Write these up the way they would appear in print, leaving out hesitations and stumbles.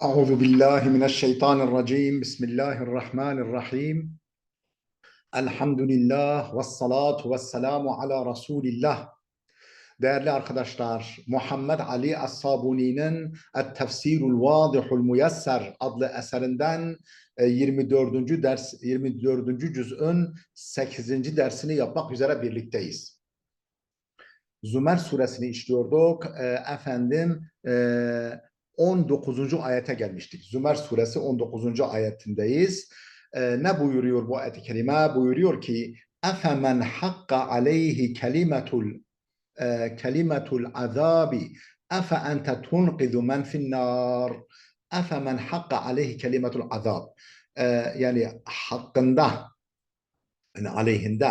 Euzu billahi mineşşeytanirracim. Bismillahirrahmanirrahim. Elhamdülillah ve salatu ve selamu ala Resulillah. Değerli arkadaşlar, Muhammed Ali Es-Sabuni'nin Et-Tefsirul Vadihul Muyesser adlı eserinden 24. ders 24. cüz'ün 8. dersini yapmak üzere birlikteyiz. Zümer suresini işliyorduk. 19. ayete gelmiştik. Zümer suresi 19. ayetindeyiz. Ne buyuruyor bu ayet-i kerime? Buyuruyor ki اَفَمَنْ حَقَّ عَلَيْهِ kelimetul azabi اَفَاَنْتَ تُنْقِذُ مَنْ فِي النَّارِ اَفَمَنْ حَقَّ عَلَيْهِ kelimetul azab. Yani hakkında, yani aleyhinde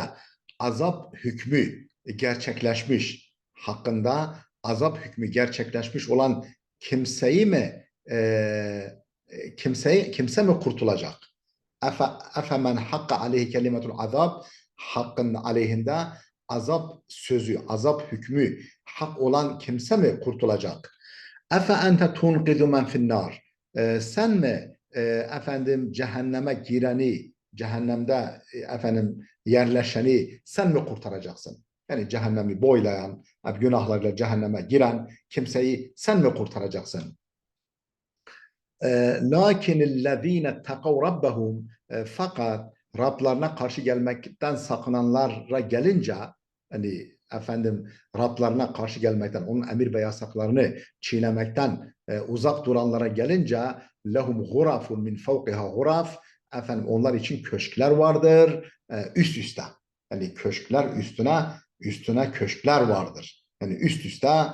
azap hükmü gerçekleşmiş, hakkında azap hükmü gerçekleşmiş olan kimseyi mi kimse mi kurtulacak? Efe men hakka aleyhi kelimetul azab, hakkın aleyhinde azap sözü, azap hükmü hak olan kimse mi kurtulacak? Efe ente tunqidu men finnar. Sen mi efendim cehenneme gireni, cehennemde efendim yerleşeni sen mi kurtaracaksın? Yani cehennemi boylayan, günahlarıyla cehenneme giren kimseyi sen mi kurtaracaksın? Lakinnellezine tekav rabbahum, fakat Rablarına karşı gelmekten sakınanlara gelince, hani efendim Rablarına karşı gelmekten, onun emir ve yasaklarını çiğnemekten uzak duranlara gelince lehum hurafun min fevkiha huraf, efendim onlar için köşkler vardır üst üste. Yani köşkler üstüne köşkler vardır. Yani üst üste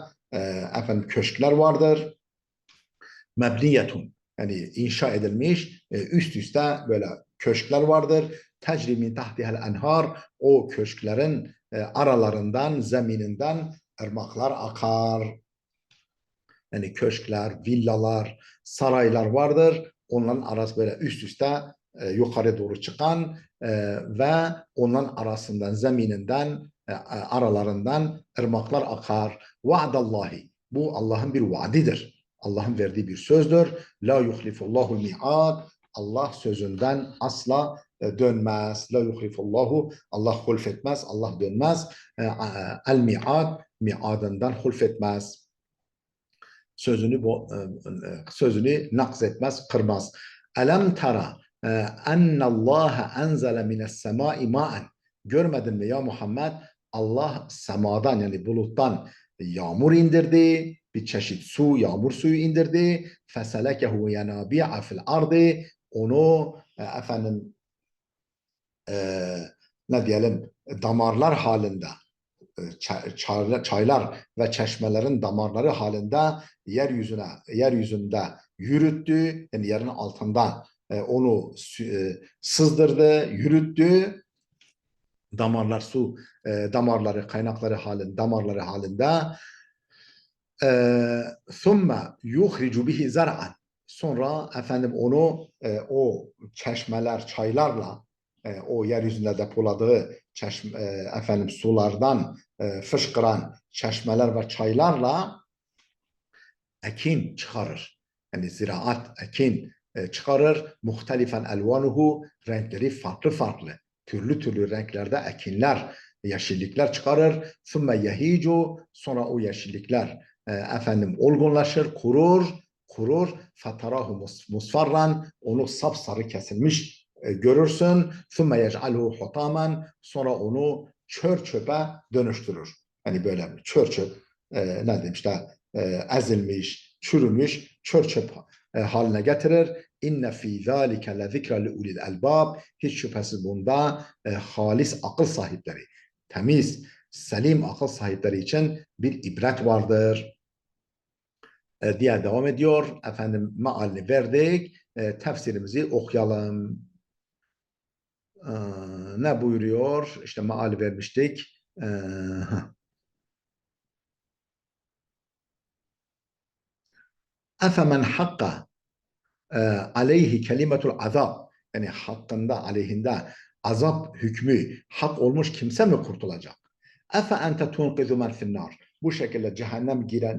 efendim köşkler vardır. Mebniyetun, yani inşa edilmiş üst üste böyle köşkler vardır. Tecri min tahtihel enhar, o köşklerin aralarından, zemininden ırmaklar akar. Yani köşkler, villalar, saraylar vardır. Onların arası böyle üst üste yukarı doğru çıkan ve onların arasından, zemininden, aralarından ırmaklar akar. Vaadallahi, bu Allah'ın bir vaadidir. Allah'ın verdiği bir sözdür. La yuhlifullahu mi'ad. Allah sözünden asla dönmez. La yuhlifullahu, Allah hulfetmez, Allah dönmez. El mi'ad, mi'adından hulfetmez. Sözünü nakzetmez, kırmaz. Elem tara ennallaha enzele mines semai ma'en. Görmedin mi ya Muhammed? Allah semadan, yani buluttan yağmur indirdi. Bir çeşit su, yağmur suyu indirdi. Feselekehu yenabi'a fil ardı. Onu efendim e, ne diyelim, damarlar halinde, çaylar ve çeşmelerin damarları halinde yeryüzünde yürüttü. Yani yerin altından onu sızdırdı, yürüttü. Damarlar, su damarları, kaynakları halinde, damarları halinde. ثُمَّ يُخْرِجُ بِهِ زَرْعًا. Sonra efendim onu o çeşmeler, çaylarla, o yeryüzünde depoladığı efendim sulardan fışkıran çeşmeler ve çaylarla ekin çıkarır. Yani ziraat, ekin çıkarır. Muhtelifen elvanuhu, renkleri farklı farklı, türlü türlü renklerde ekinler, yeşillikler çıkarır. Sümme yehicu, sonra o yeşillikler efendim olgunlaşır, kurur. Fatarahu musfarran, onu sapsarı kesilmiş görürsün. Sümme yec'alhu hutaman, sonra onu çör çöpe dönüştürür. Yani böyle çör çöp ne diyeyim işte ezilmiş, çürümüş, çör çöp haline getirir. İnne fî zâlike le zikra li ulil elbab. Hiç şüphesiz bunda halis akıl sahipleri, temiz, selim akıl sahipleri için bir ibret vardır diye devam ediyor. Efendim mealini verdik. Tefsirimizi okuyalım. Ne buyuruyor? İşte meali vermiştik. Efemen hakka aleyhi kelimetul azab, yani hakkında, aleyhinde azap hükmü hak olmuş kimse mi kurtulacak? Efe ente tunqizu men finnar. bu şekilde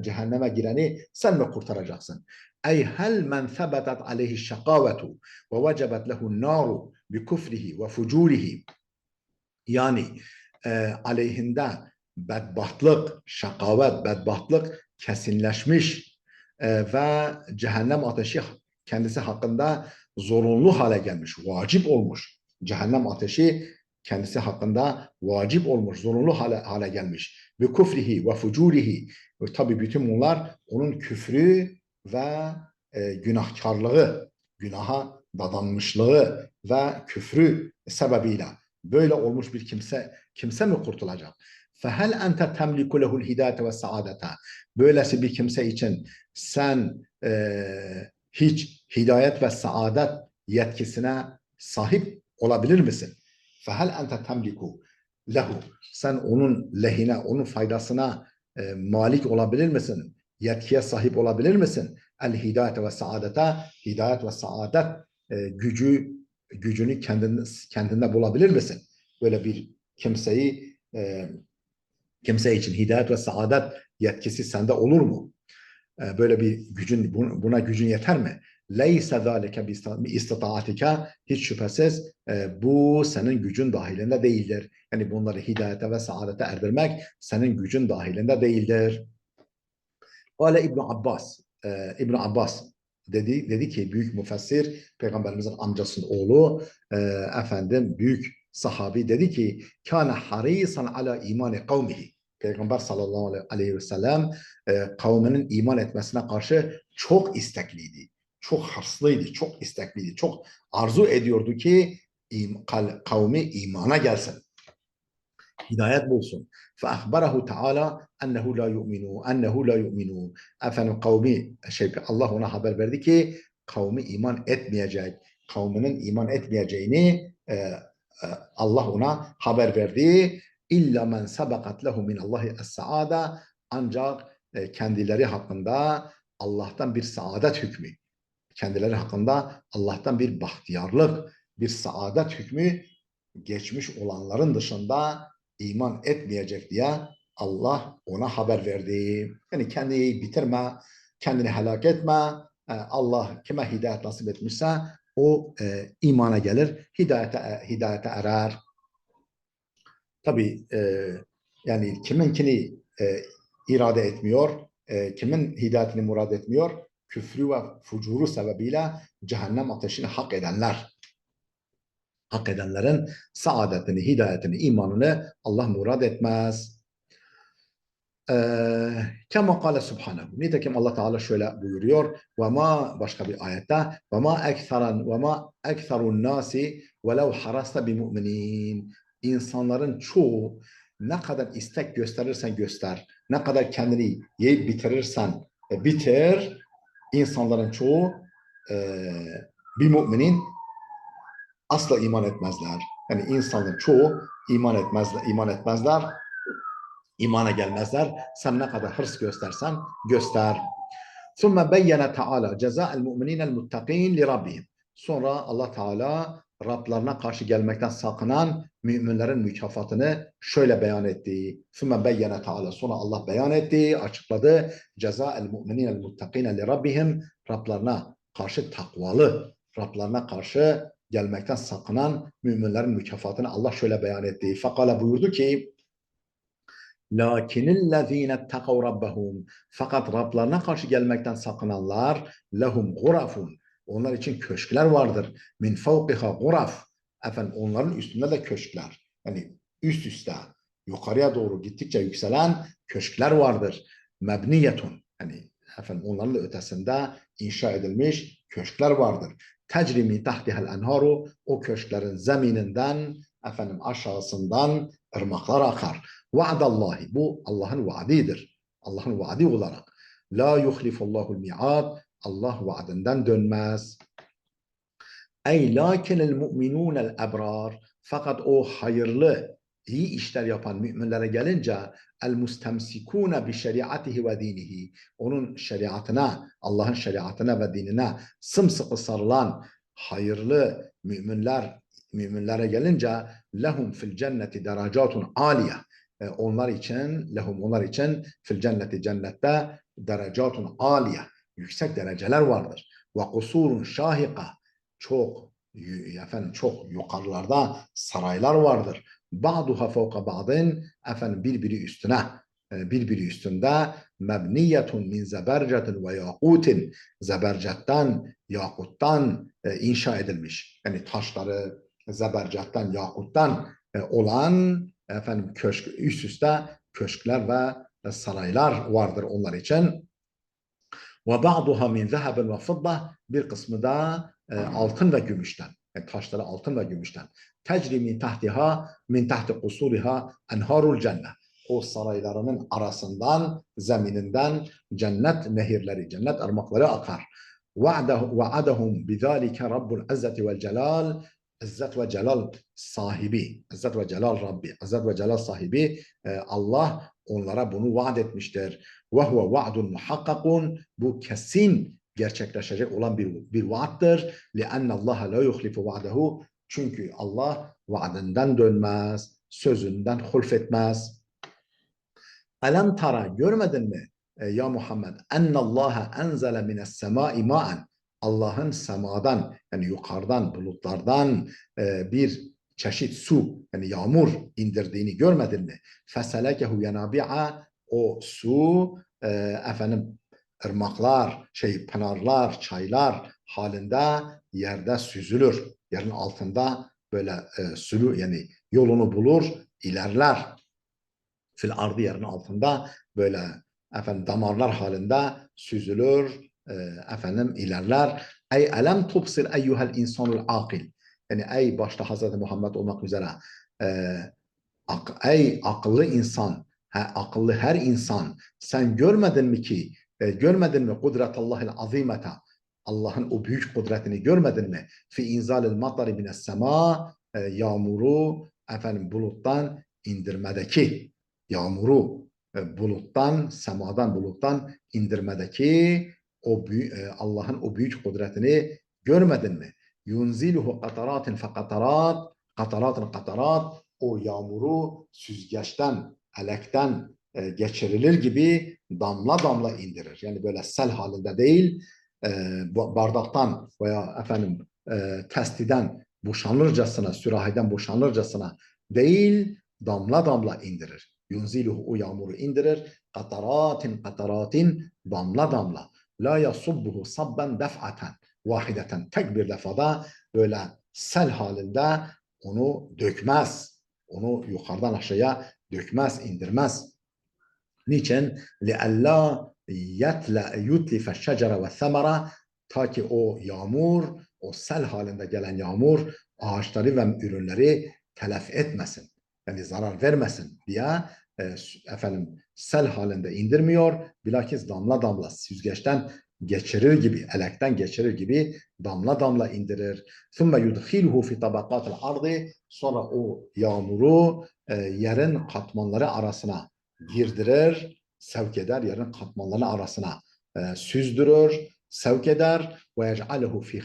cehenneme gireni sen mi kurtaracaksın? Ey hel men sebetet aleyhi şakavetu ve vecebet lehu'n naru bi kufrihi ve fucurihi. Yani aleyhinde bedbahtlık, şakavet, bedbahtlık kesinleşmiş ve cehennem ateşi kendisi hakkında zorunlu hale gelmiş, vacip olmuş. Cehennem ateşi kendisi hakkında vacip olmuş, zorunlu hale gelmiş. Bi kufrihi ve fucurihi. Tabii bütün bunlar onun küfrü ve günahkarlığı, günaha dadanmışlığı ve küfrü sebebiyle. Böyle olmuş bir kimse mi kurtulacak? فَهَلْ أَنْتَ تَمْلِكُ لَهُ الْهِدَايَةَ وَالسَّعَادَةَ. Böylesi bir kimse için sen hiç hidayet ve saadet yetkisine sahip olabilir misin? فَهَلْ أَنْتَ تَمْلِكُ lehu. Sen onun lehine, onun faydasına malik olabilir misin? Yetkiye sahip olabilir misin? El-hidayete ve saadete, hidayet ve saadet gücünü kendinde bulabilir misin? Böyle bir kimse için hidayet ve saadet yetkisi sende olur mu? Böyle bir buna gücün yeter mi? Leyse zâlike bi istitaatika, hiç şüphesiz bu senin gücün dahilinde değildir. Yani bunları hidayete ve saadete erdirmek senin gücün dahilinde değildir. Kale İbn Abbas dedi ki, büyük müfessir, Peygamberimizin amcasının oğlu, büyük sahabi dedi ki, kana harisan ala imani kavmihi. Peygamber sallallahu aleyhi ve sellem kavminin iman etmesine karşı çok istekliydi. Çok hırslıydı, çok istekliydi. Çok arzu ediyordu ki kavmi imana gelsin, hidayet bulsun. فأخبره تعالى أنه لا يؤمنوا أنه لا يؤمنوا. Efendim Allah ona haber verdi ki kavmi iman etmeyecek. Kavminin iman etmeyeceğini Allah ona haber verdi. İlla men sabakat lehu min Allahi es-saada. Ancak kendileri hakkında Allah'tan bir saadet hükmü, kendileri hakkında Allah'tan bir bahtiyarlık, bir saadet hükmü geçmiş olanların dışında iman etmeyecek diye Allah ona haber verdi. Yani kendini bitirme, kendini helak etme. Allah kime hidayet nasip etmişse o imana gelir, hidayete erer. Tabii yani kiminkini irade etmiyor, kimin hidayetini murad etmiyor? Küfrü ve fucuru sebebiyle cehennem ateşini hak edenlerin saadetini, hidayetini, imanını Allah murad etmez. Kema kâle subhanehu. Nitekim Allah Teala şöyle buyuruyor. Ve ma, başka bir ayette, ve ma ekserun nasi velev harasta bi müminin. İnsanların çoğu ne kadar istek gösterirsen göster, ne kadar kendini yiyip bitirirsen bitir, insanların çoğu bir müminin asla iman etmezler. Yani insanların çoğu iman etmezler, imana gelmezler. Sen ne kadar hırs göstersen göster. ثُمَّ بَيَّنَ تَعَالَى جَزَاءَ الْمُؤْمِنِينَ الْمُتَّقِينَ لِرَبِّهِمْ. Sonra Allah Teala Rablarına karşı gelmekten sakınan müminlerin mükafatını şöyle beyan etti. ثُمَّ بَيَّنَ تَعَالَى. Sonra Allah beyan etti, açıkladı. جَزَاءَ الْمُؤْمِنِينَ الْمُتَّقِينَ لِرَبِّهِمْ. Rablarına karşı takvalı, Rablarına karşı gelmekten sakınan müminlerin mükafatını Allah şöyle beyan etti. Fakala, buyurdu ki, Lakinnellezîne tekav rabbahum. Fakat Rablarına karşı gelmekten sakınanlar, lehum gurafun. Onlar için köşkler vardır. Min fevkiha guraf. Onların üstünde de köşkler. Yani üst üste, yukarıya doğru gittikçe yükselen köşkler vardır. Mebniyetun. Onların da ötesinde inşa edilmiş köşkler vardır. Tecri min tahtihel enharu. O köşklerin zemininden, aşağısından ırmaklar akar. Vaadallahi, bu Allah'ın vaadidir. Allah'ın vaadi olarak. La yuhlifullahul mi'ad. Allah vaadinden dönmez. Ey lakinel mu'minunel ebrar. Fakat o hayırlı, iyi işler yapan müminlere gelince el mustemsikune bi şeriatihi ve dinihi. Onun şeriatına, Allah'ın şeriatına ve dinine sımsıkı sarılan hayırlı müminlere gelince lehum fil cenneti derecatun aliye. onlar için lehum onlar için fil cenneti cennette derecatun aliye yüksek dereceler vardır. Ve kusurun şahika çok çok yukarılarda saraylar vardır. Ba'duha fevka ba'din birbiri üstüne birbiri üstünde mebniyetun min zebercetin ve yakutin zebercetten yakuttan inşa edilmiş. Yani taşları zebercetten yakuttan olan köşk üst üste köşkler ve saraylar vardır onlar için. Ve ba'duha min zehebin ve fidda bir kısmı da altın ve gümüşten. Yani taşları altın ve gümüşten. Tecri min tahtiha min tahti kusuriha enharul cennet. O saraylarının arasından, zemininden cennet nehirleri, cennet ırmakları akar. Va'adahum bizalike Rabbul İzzeti vel Celal. İzzet ve Celal sahibi, İzzet ve Celal Rabbi, İzzet ve Celal sahibi Allah onlara bunu vaat etmiştir. Ve huve va'dun muhakkakun. Bu kesin gerçekleşecek olan bir vaattır. لِأَنَّ اللّٰهَ لَا يُخْلِفُ وَعْدَهُ. Çünkü Allah vaadinden dönmez, sözünden hulfetmez. Elem tara görmedin mi ya Muhammed? Ennallâhe enzele mine's-semâi mâen. Allah'ın semadan yani yukarıdan bulutlardan bir çeşit su yani yağmur indirdiğini görmedin mi? Feselekehu yenabi'a o su ırmaklar, pınarlar, çaylar halinde yerde süzülür. Yerin altında böyle sülü yani yolunu bulur, ilerler. Fil ardı yerin altında böyle damarlar halinde süzülür, ilerler. Ey elem tubsir eyyuhel insanul akil. Yani ey başta Hazreti Muhammed olmak üzere ey akıllı insan, akıllı her insan sen görmedin mi ki görmedin mi kudretallahil azimete Allah'ın o büyük kudretini görmedin mi? Fi inzalil matari mines sema yağmuru buluttan indirmedeki yağmuru buluttan, semadan buluttan indirmedeki o Allah'ın o büyük kudretini görmedin mi? Yunziluhu qataratin fe qatarat, qataratın qatarat o yağmuru süzgeçten, elekten geçirilir gibi damla damla indirir. Yani böyle sel halinde değil, bardaktan veya testiden boşanırcasına, sürahiden boşanırcasına değil, damla damla indirir. Yunziluhu o yağmuru indirir. Kataratin kataratin damla damla. La yasubbuhu sabben def'aten vahideten. Tek bir defada böyle sel halinde onu dökmez. Onu yukarıdan aşağıya dökmez, indirmez. Niçin? لِأَلَّا يُتْلِفَ الشَّجَرَ وَالثَّمَرَ ta ki o yağmur, o sel halinde gelen yağmur ağaçları ve ürünleri telef etmesin. Yani zarar vermesin diye sel halinde indirmiyor. Bilakis damla damla süzgeçten geçirir gibi, elekten geçirir gibi damla damla indirir. ثُمَّ يُدْخِلُهُ فِي طَبَقَاتِ الْعَرْضِ sonra o yağmuru yerin katmanları arasına girdirir, sevk eder, yerin katmanları arasına süzdürür, sevk eder ve yec'alehu fi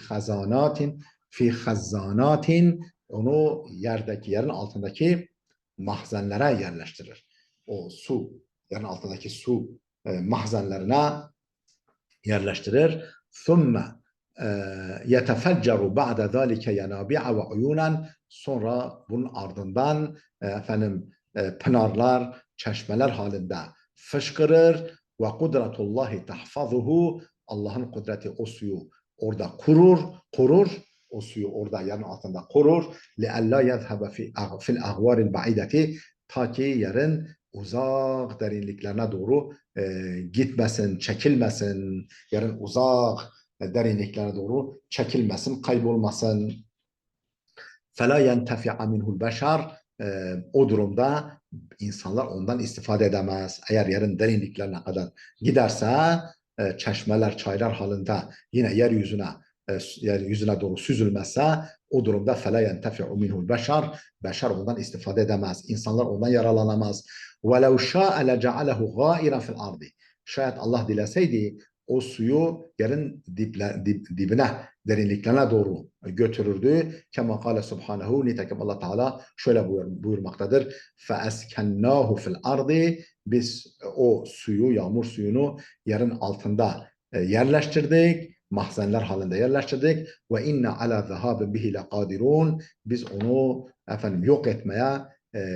hazzanatin onu yerin altındaki mahzenlere yerleştirir. O su, yerin altındaki su mahzenlerine yerleştirir. Thumme yetefecceru ba'de zalike yenabi'a ve uyunan sonra bunun ardından pınarlar, çeşmeler halinde fışkırır ve kudretullahi tahfazuhu Allah'ın kudreti o suyu orada korur, o suyu orada yerin altında korur. لِأَلَّا يَذْهَبَ فِي الْأَغْوَارِ الْبَعِيدَةِ ta ki yerin uzak derinliklerine doğru gitmesin, çekilmesin, yerin uzak derinliklerine doğru çekilmesin, kaybolmasın. فَلَا يَنْتَفِعَ مِنْهُ الْبَشَرِ o durumda insanlar ondan istifade edemez. Eğer yerin derinliklerine kadar giderse çeşmeler, çaylar halinde yine yeryüzüne doğru süzülmezse o durumda فَلَا يَنْتَفِعُ مِنْهُ الْبَشَرِ beşer ondan istifade edemez. İnsanlar ondan yararlanamaz. وَلَوْ شَاءَ لَجَعَلَهُ غَائِرًا فِي الْأَرْضِ şayet Allah dileseydi o suyu yerin dibine, derinliklerine doğru götürürdü. Kema kâle subhanehu, nitekim Allah Teala şöyle buyurmaktadır. فَاَسْكَنَّاهُ fil ardi, biz o suyu, yağmur suyunu yerin altında yerleştirdik, mahzenler halinde yerleştirdik. Ve inne ala zahabin bihi laqadirun, biz onu yok etmeye,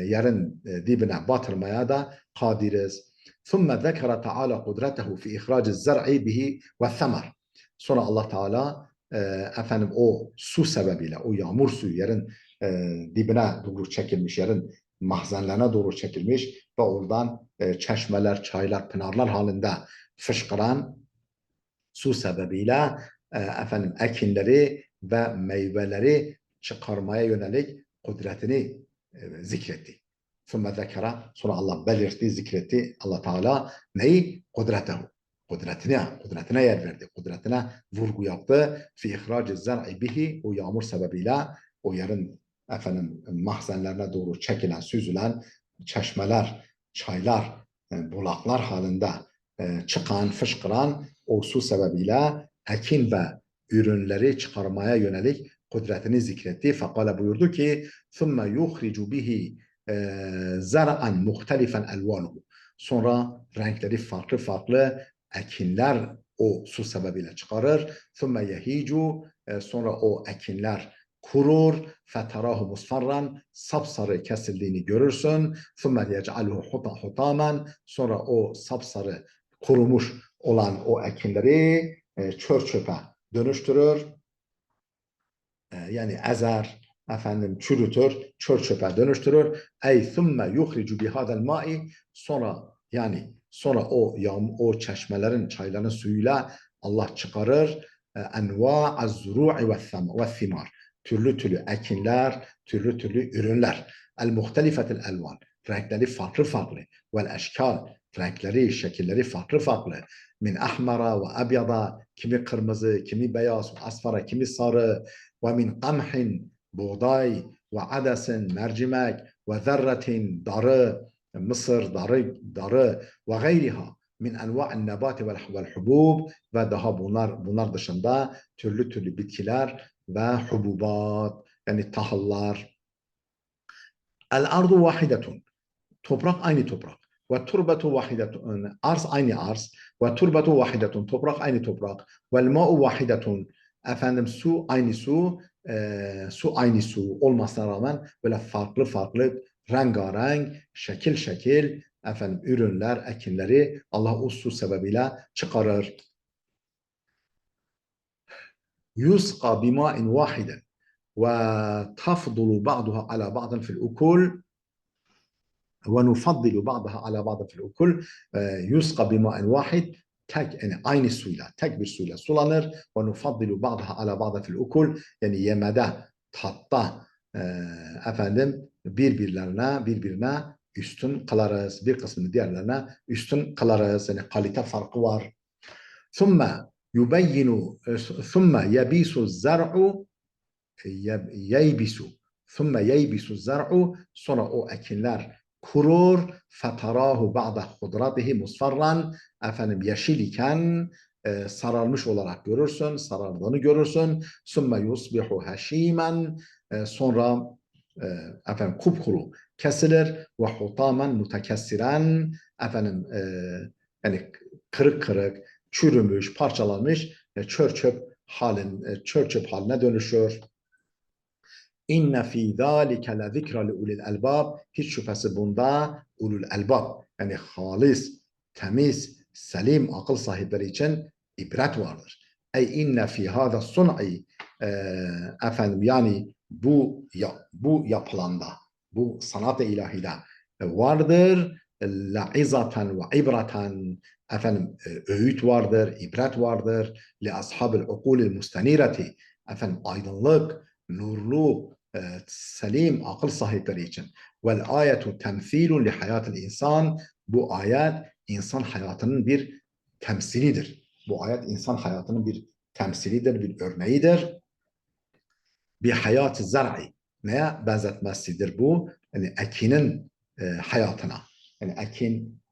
yerin dibine batırmaya da kadiriz. ثُمَّ ذَكَرَ تَعَالَى قُدْرَتَهُ فِي إِخْرَاجِ الزَّرْعِ بِهِ وَالثَّمَرِ. Sonra Allah Teala o su sebebiyle, o yağmur suyu yerin dibine doğru çekilmiş, yerin mahzenlerine doğru çekilmiş ve oradan çeşmeler, çaylar, pınarlar halinde fışkıran su sebebiyle ekinleri ve meyveleri çıkarmaya yönelik kudretini zikretti. Sonra Allah belirtti, zikretti. Allah Teala neyi? Kudretehu. Kudretine yer verdi. Kudretine vurgu yaptı. Fi ihraci zer'i bihi, o yağmur sebebiyle o yerin mahzenlerine doğru çekilen, süzülen çeşmeler, çaylar, bulaklar halinde çıkan, fışkıran o su sebebiyle ekin ve ürünleri çıkarmaya yönelik kudretini zikretti. Fakale buyurdu ki ثُمَّ يُخْرِجُ بِهِ زَرَعًا مُخْتَلِفًا أَلْوَانُهُ. Sonra renkleri farklı farklı ekinler o su sebebiyle çıkarır. ثُمَّ يَهِيجُ, sonra o ekinler kurur. فَتَرَاهُ مُصْفَرًّا, sapsarı kesildiğini görürsün. ثُمَّ يَجْعَلُهُ حُطَامًا, sonra o sapsarı kurumuş olan o ekinleri çör çöpe dönüştürür. Yani ezer, çürütür, çör çöpe dönüştürür. Ey thumme yuhricu bihadel ma'i, sonra o çeşmelerin, çayların suyuyla Allah çıkarır enva'az zuru'i ve thimar, türlü türlü ekinler, türlü türlü ürünler. El muhtelifetil elvan, renkleri farklı farklı. Vel eşkal, renkleri, şekilleri farklı farklı. Min ahmara ve abyada, kimi kırmızı, kimi beyaz, asfara, kimi sarı. Ve min qamhin, buğday, ve adesin, mercimek, ve zerretin, darı, mısır, darı ve gayriha min enva'in nebati vel hubub, ve daha bunlar dışında türlü türlü bitkiler ve hububat, yani tahıllar. El ardu vahidetun, toprak aynı toprak. Ve turbetu vahidetun, arz aynı arz. Ve turbetu vahidetun, toprak aynı toprak. Vel ma'u vahidetun, su aynı su. Su aynı su olmasına rağmen böyle farklı farklı, rengarenk, şekil şekil ürünler, ekinleri Allah o su sebebiyle çıkarır. Yusqa bima'in vahiden ve tafdulu ba'duha ala ba'din fil ukul ونفضل بعضها على بعض في الأكل يسقى بماء واحد, yani aynı suyla, tek bir suyla sulanır. Ve nufaddilu ba'daha ala ba'da fil ukul, yani yemede, tatta birbirine üstün kılarız. Bir kısmını diğerlerine üstün kılarız. Yani kalite farkı var. ثُمَّ يُبَيِّنُ ثُمَّ يَبِيسُ الزَّرْعُ يَيْبِسُ الزَّرْعُ, sonra o ekinler kurur. فَتَرَاهُ بَعْدَ خُضْرَتِهِ مُصْفَرًّا, yeşil iken sararmış olarak görürsün, sarardığını görürsün. ثُمَّ يُصْبِحُ هَش۪يمًا, sonra kupkuru kesilir. وَحُطَامًا مُتَكَسِّرًا, yani kırık kırık, çürümüş, parçalanmış, çör çöp haline dönüşür. İnne fî zâlike le zikra li ulil elbab, hiç şüphesi bunda ulul elbab, yani halis, temiz, selim akıl sahipleri için ibret vardır. Ey inne fî hâza sun'i, yani bu yapılanda, bu sanat-ı ilahide vardır. La'izaten ve ibreten, öğüt vardır, ibret vardır. Li ashabil ukulil mustenireti, aydınlık, nurlu, selim akıl sahipleri için. Vel ayetu temsilun li hayatil insan, bu ayet insan hayatının bir temsilidir. Bu ayet insan hayatının bir temsilidir, bir örneğidir. Bir hayat-ı zar'i, neye benzetmesidir bu? Yani ekinin hayatına. Yani ekin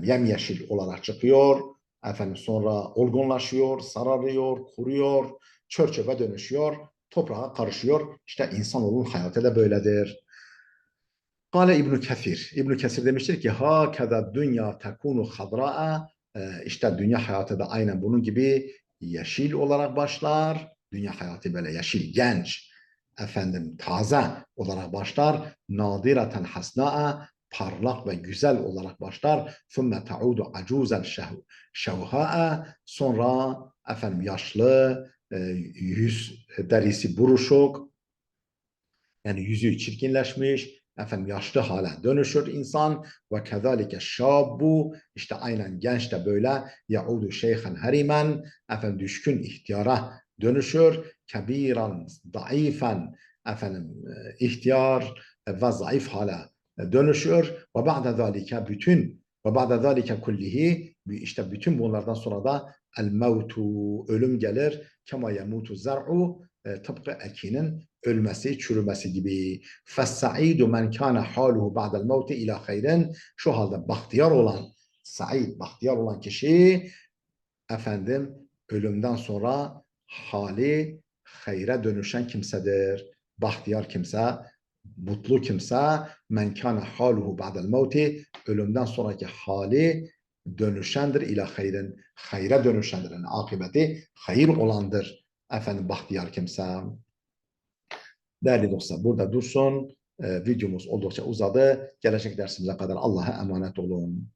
yemyeşil olarak çıkıyor. efendim sonra olgunlaşıyor, sararıyor, kuruyor, çör çöpe dönüşüyor, toprağa karışıyor. İşte insanoğlunun hayatı da böyledir. Kale İbn Kesir. İbn Kesir demiştir ki hakeza dünya tekunu hadra'a, işte dünya hayatı da aynen bunun gibi yeşil olarak başlar. Dünya hayatı böyle yeşil, genç, efendim taze olarak başlar. Nadireten hasna'a, parlak ve güzel olarak başlar. Thumme ta'udu acuzen şevha'a, sonra efendim yaşlı, yüz derisi buruşuk, yani yüzü çirkinleşmiş, efendim yaşlı hale dönüşür insan. Ve kezalike şabbu, işte aynen genç de böyle yaudu şeyhen herimen, efendim düşkün ihtiyara dönüşür. Kebiran zayıfen, efendim ihtiyar ve zayıf hale dönüşür. Ve ba'de zalike bütün ve ba'de zalike kullihi, işte bütün bunlardan sonra da el mevtu, ölüm gelir. Kema yemutu zer'u, tıpkı ekinin ölmesi, çürümesi gibi. Fes-sa'idu men kana haluhu ba'del mevti ila hayrin. Şu halde bahtiyar olan, said, bahtiyar olan kişi, efendim ölümden sonra hali hayra dönüşen kimsedir. Bahtiyar kimse, mutlu kimse, men kana haluhu ba'del mevti, ölümden sonraki hali dönüşendir ila hayrin, hayra dönüşendir. Yani akıbeti hayır olandır. Efendim bahtiyar kimse. Değerli dostlar, burada dursun. Videomuz oldukça uzadı. Gelecek dersimize kadar Allah'a emanet olun.